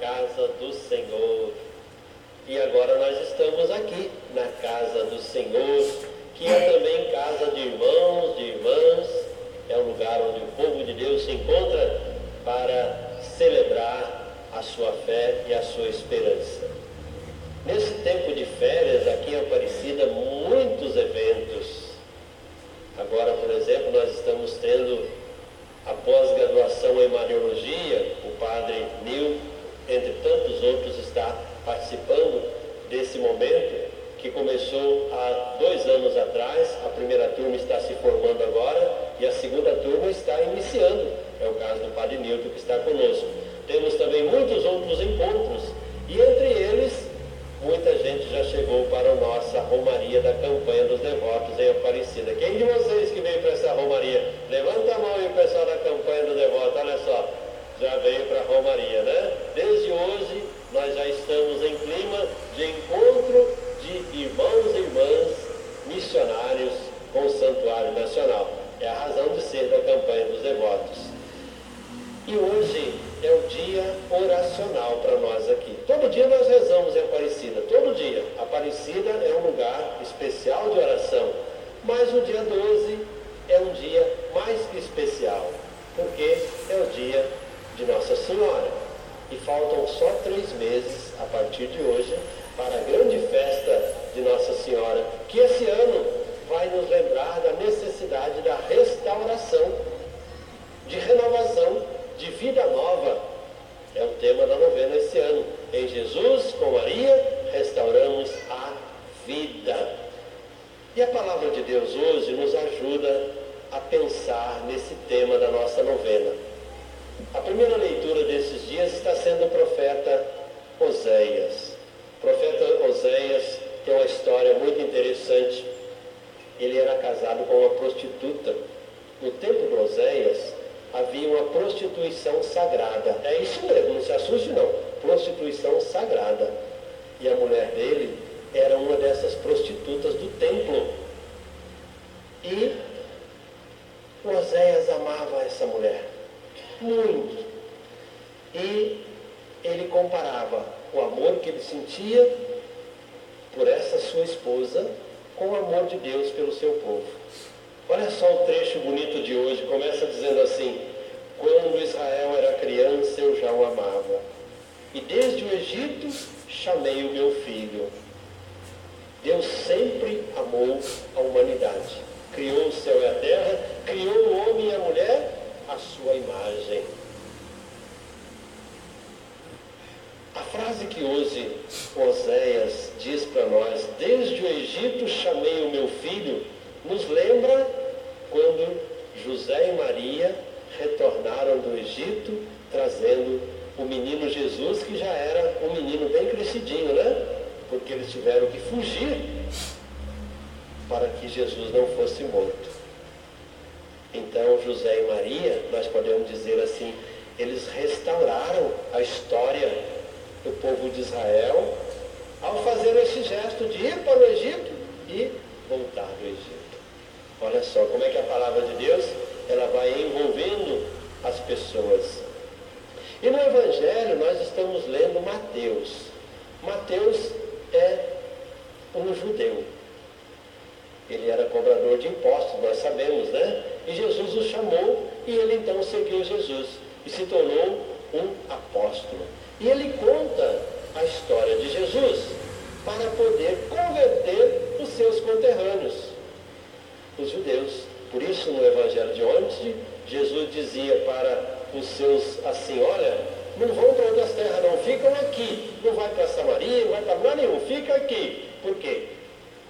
casa do Senhor. E agora nós estamos aqui, na casa do Senhor, que é também casa de irmãos, de irmãs, é um lugar onde o povo de Deus se encontra para celebrar a sua fé e a sua esperança. Nesse tempo de férias, aqui em Aparecida, muitos eventos. Agora, por exemplo, nós estamos tendo a pós-graduação em Mariologia. O padre Nil, entre tantos outros, está participando desse momento que começou há 2 anos atrás. A primeira turma está se formando agora e a segunda turma está iniciando. É o caso do padre Nilton, que está conosco. Temos também muitos outros encontros e entre eles muita gente já chegou para a nossa Romaria da Campanha dos Devotos em Aparecida. Quem de vocês que veio para essa Romaria? Levanta a mão aí, o pessoal da Campanha dos Devotos. Olha só, já veio para a Romaria, né? Desde hoje nós já estamos em clima de encontro de irmãos e irmãs missionários com o Santuário Nacional. É a razão de ser da Campanha dos Devotos. E hoje é o dia oracional para nós aqui. Todo dia nós rezamos em Aparecida, todo dia. Aparecida é um lugar especial de oração, mas o dia 12 é um dia mais que especial, porque é o dia de Nossa Senhora. E faltam só 3 meses, a partir de hoje, para a grande festa de Nossa Senhora, que esse ano vai nos lembrar da necessidade da restauração, de renovação, de vida nova. É o tema da novena esse ano. Em Jesus, com Maria, restauramos a vida. E a palavra de Deus hoje nos ajuda a pensar nesse tema da nossa novena. A primeira leitura desses dias está sendo o profeta Oséias. O profeta Oséias tem uma história muito interessante. Ele era casado com uma prostituta. No tempo de Oséias, havia uma prostituição sagrada. É isso mesmo, não se assuste não. Prostituição sagrada. E a mulher dele era uma dessas prostitutas do templo. E Oséias amava essa mulher muito. E ele comparava o amor que ele sentia por essa sua esposa com o amor de Deus pelo seu povo. Olha só o trecho bonito de hoje, começa dizendo assim: quando Israel era criança eu já o amava, e desde o Egito chamei o meu filho. Deus sempre amou a humanidade, criou o céu e a terra, criou o homem e a mulher à sua imagem. A frase que hoje Oséias diz para nós, desde o Egito chamei o meu filho, nos lembra quando José e Maria retornaram do Egito, trazendo o menino Jesus, que já era um menino bem crescidinho, né? Porque eles tiveram que fugir para que Jesus não fosse morto. Então José e Maria, nós podemos dizer assim, eles restauraram a história do povo de Israel ao fazer esse gesto de ir para o Egito e voltar do Egito. Olha só como é que a palavra de Deus ela vai envolvendo as pessoas. E no Evangelho nós estamos lendo Mateus. Mateus é um judeu. Ele era cobrador de impostos, nós sabemos, né? E Jesus o chamou e ele então seguiu Jesus e se tornou um apóstolo. E ele conta a história de Jesus para poder converter os seus conterrâneos, os judeus. Por isso, no Evangelho de ontem, Jesus dizia para os seus assim, olha, não vão para outras terras não, ficam aqui. Não vai para Samaria, não vai para lugar nenhum, fica aqui. Por quê?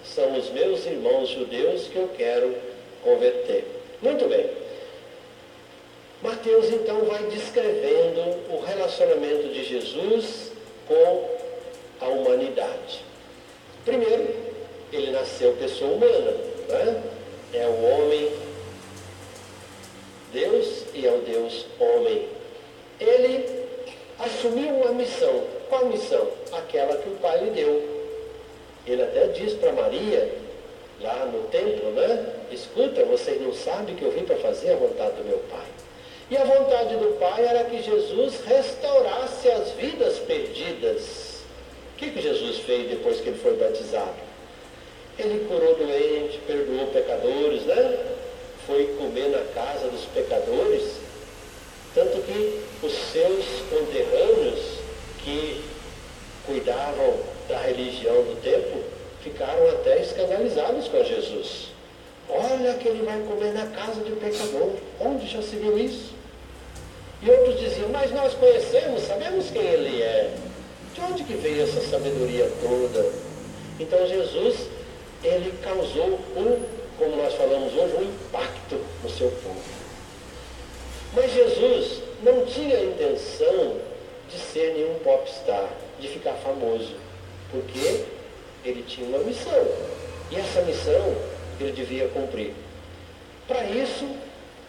São os meus irmãos judeus que eu quero converter. Muito bem. Mateus então vai descrevendo o relacionamento de Jesus com a humanidade. Primeiro, ele nasceu pessoa humana, né? É o homem Deus e é o Deus homem. Ele assumiu uma missão. Qual missão? Aquela que o Pai lhe deu. Ele até diz para Maria, lá no templo, né? Escuta, vocês não sabem que eu vim para fazer a vontade do meu Pai. E a vontade do Pai era que Jesus restaurasse as vidas fez depois que ele foi batizado? Ele curou doente, perdoou pecadores, né? Foi comer na casa dos pecadores, tanto que os seus conterrâneos que cuidavam da religião do templo ficaram até escandalizados com Jesus. Olha que ele vai comer na casa de pecador. Onde já se viu isso? E outros diziam, mas nós conhecemos, sabemos quem ele é. De onde que veio essa sabedoria toda? Então Jesus, ele causou como nós falamos hoje, um impacto no seu povo. Mas Jesus não tinha a intenção de ser nenhum popstar, de ficar famoso, porque ele tinha uma missão, e essa missão ele devia cumprir. Para isso,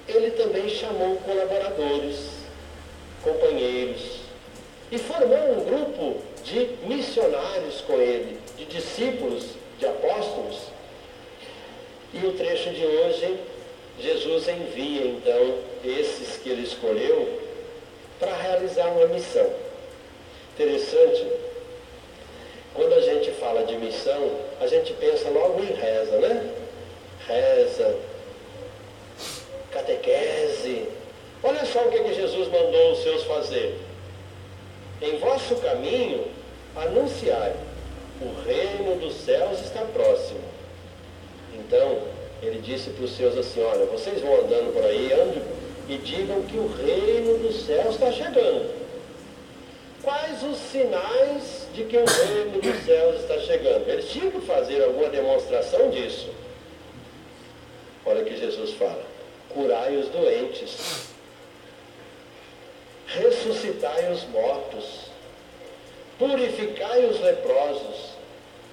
ele também chamou colaboradores, companheiros, e formou um grupo de missionários com ele, de discípulos, de apóstolos. E o trecho de hoje, Jesus envia então esses que ele escolheu para realizar uma missão. Interessante, quando a gente fala de missão, a gente pensa logo em reza, né? Reza, catequese. Olha só o que Jesus mandou os seus fazer. Em vosso caminho, anunciai, o reino dos céus está próximo. Então, ele disse para os seus assim, olha, vocês vão andando por aí, andem e digam que o reino dos céus está chegando. Quais os sinais de que o reino dos céus está chegando? Eles tinham que fazer alguma demonstração disso. Olha o que Jesus fala. Curai os doentes. Ressuscitai os mortos. Purificai os leprosos.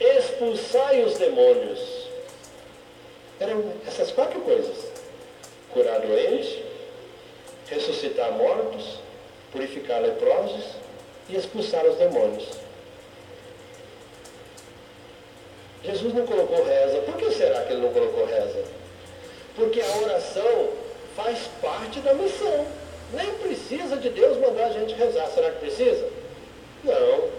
Expulsai os demônios. Eram essas 4 coisas. Curar doentes, ressuscitar mortos, purificar leprosos e expulsar os demônios. Jesus não colocou reza. Por que será que ele não colocou reza? Porque a oração faz parte da missão. Nem precisa de Deus mandar a gente rezar. Será que precisa? Não.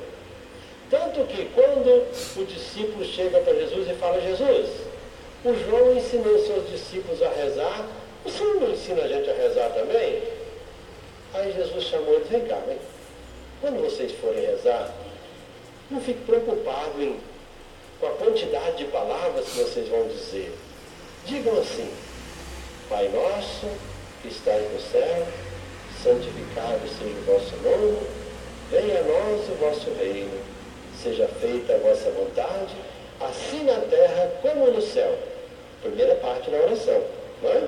Tanto que quando o discípulo chega para Jesus e fala, Jesus, o João ensinou seus discípulos a rezar, o Senhor não ensina a gente a rezar também? Aí Jesus chamou eles, vem cá, vem. Quando vocês forem rezar, não fique preocupado com a quantidade de palavras que vocês vão dizer. Digam assim, Pai nosso, que estais no céu, santificado seja o vosso nome, venha a nós o vosso reino, seja feita a vossa vontade, assim na terra como no céu. Primeira parte da oração, não é?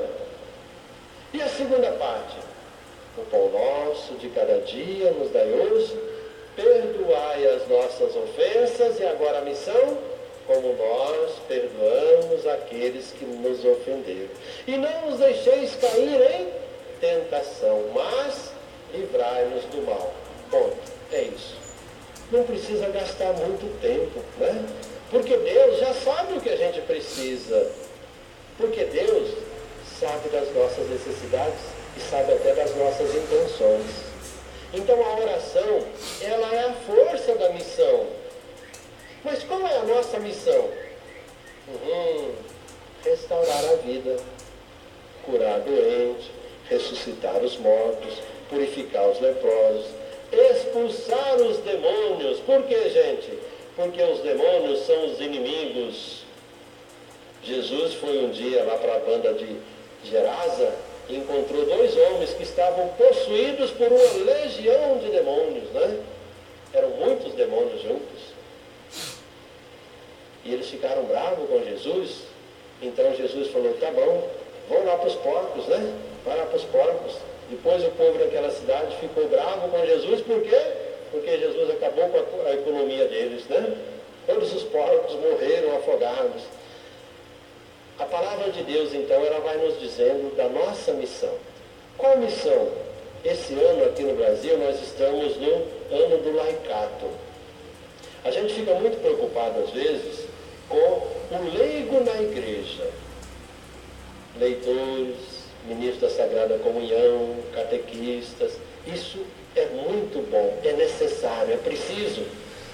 E a segunda parte? O pão nosso de cada dia nos dai hoje, perdoai as nossas ofensas, e agora a missão, como nós perdoamos aqueles que nos ofenderam. E não nos deixeis cair em tentação, mas livrai-nos do mal. Ponto. É isso. Não precisa gastar muito tempo, né? Porque Deus já sabe o que a gente precisa. Porque Deus sabe das nossas necessidades e sabe até das nossas intenções. Então a oração, ela é a força da missão. Mas qual é a nossa missão? Restaurar a vida, curar doente, ressuscitar os mortos, purificar os leprosos, expulsar os demônios. Por quê, gente? Porque os demônios são os inimigos. Jesus foi um dia lá para a banda de Gerasa e encontrou 2 homens que estavam possuídos por uma legião de demônios, né? Eram muitos demônios juntos. E eles ficaram bravos com Jesus. Então Jesus falou, tá bom, vão lá para os porcos, né? Vai lá para os porcos. Depois o povo daquela cidade ficou bravo com Jesus, por quê? Porque Jesus acabou com a economia deles, né? Todos os porcos morreram afogados. A palavra de Deus, então, ela vai nos dizendo da nossa missão. Qual missão? Esse ano aqui no Brasil, nós estamos no ano do laicato. A gente fica muito preocupado, às vezes, com o leigo na igreja. Leitores, ministros da Sagrada Comunhão, catequistas. Isso é muito bom, é necessário, é preciso.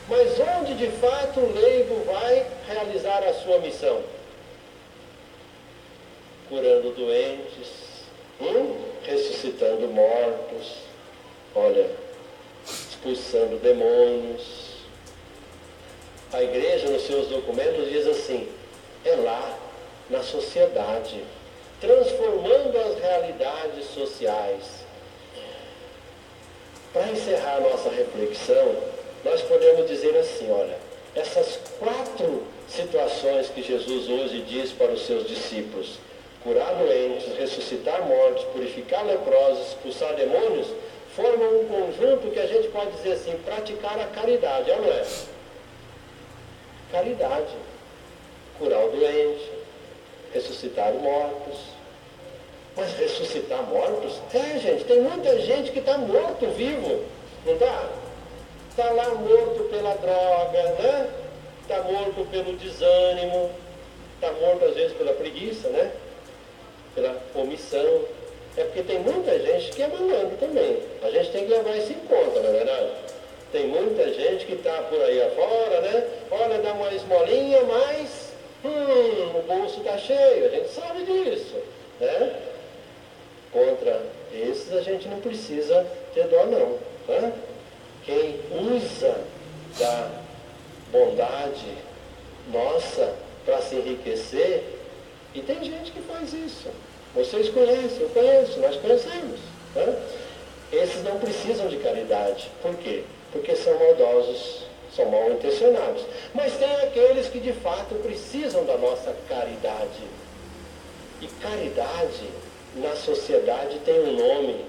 Mas onde de fato o leigo vai realizar a sua missão? Curando doentes, ressuscitando mortos, olha, expulsando demônios. A igreja, nos seus documentos, diz assim: é lá, na sociedade, transformando as realidades sociais. Para encerrar nossa reflexão, nós podemos dizer assim, olha, essas 4 situações que Jesus hoje diz para os seus discípulos: curar doentes, ressuscitar mortos, purificar leprosos, expulsar demônios, formam um conjunto que a gente pode dizer assim, praticar a caridade, não é? Caridade. Curar o doente, ressuscitar mortos. Mas ressuscitar mortos? Gente, tem muita gente que está morto vivo, não está? Está lá morto pela droga, né? Está morto pelo desânimo, está morto às vezes pela preguiça, né? Pela omissão. É porque tem muita gente que é malandro também. A gente tem que levar isso em conta, não é verdade? Tem muita gente que está por aí afora, né? Olha, dá uma esmolinha, mas o bolso está cheio, a gente sabe disso, né? Contra esses a gente não precisa ter dó não, né? Quem usa da bondade nossa para se enriquecer, e tem gente que faz isso. Vocês conhecem, eu conheço, nós conhecemos, né? Esses não precisam de caridade. Por quê? Porque são maldosos, são mal intencionados. Mas tem aqueles que de fato precisam da nossa caridade. E caridade na sociedade tem um nome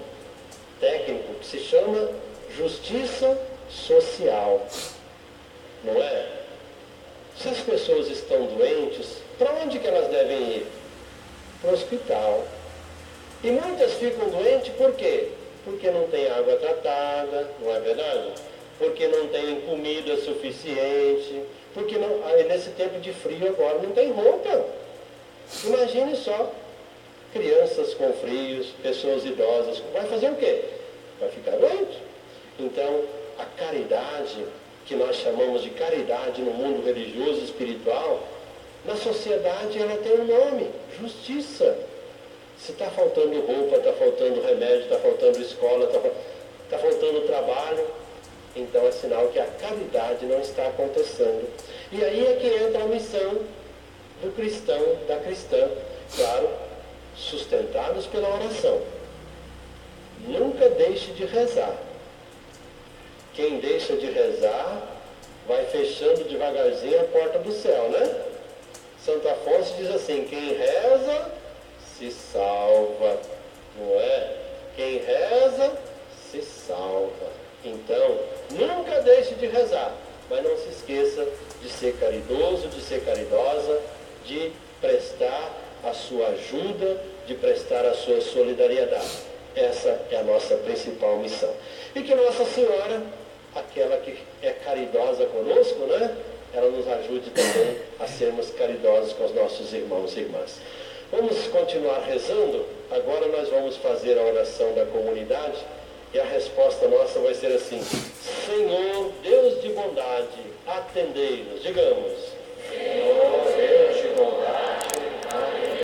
técnico que se chama justiça social. Não é? Se as pessoas estão doentes, para onde que elas devem ir? Para o hospital. E muitas ficam doentes por quê? Porque não tem água tratada, não é verdade? Porque não tem comida suficiente, porque não, nesse tempo de frio agora não tem roupa. Imagine só, crianças com frios, pessoas idosas, vai fazer o quê? Vai ficar doente. Então, a caridade, que nós chamamos de caridade no mundo religioso e espiritual, na sociedade ela tem um nome, justiça. Se está faltando roupa, está faltando remédio, está faltando escola, está faltando trabalho, então é sinal que a caridade não está acontecendo. E aí é que entra a missão do cristão, da cristã, claro, sustentados pela oração. Nunca deixe de rezar. Quem deixa de rezar vai fechando devagarzinho a porta do céu, né? Santo Afonso diz assim: quem reza se salva, não é? Quem reza se salva. Então, nunca deixe de rezar, mas não se esqueça de ser caridoso, de ser caridosa, de prestar a sua ajuda, de prestar a sua solidariedade. Essa é a nossa principal missão. E que Nossa Senhora, aquela que é caridosa conosco, né? Ela nos ajude também a sermos caridosos com os nossos irmãos e irmãs. Vamos continuar rezando. Agora nós vamos fazer a oração da comunidade e a resposta nossa vai ser assim: Senhor, Deus de bondade, atendei-nos. Digamos: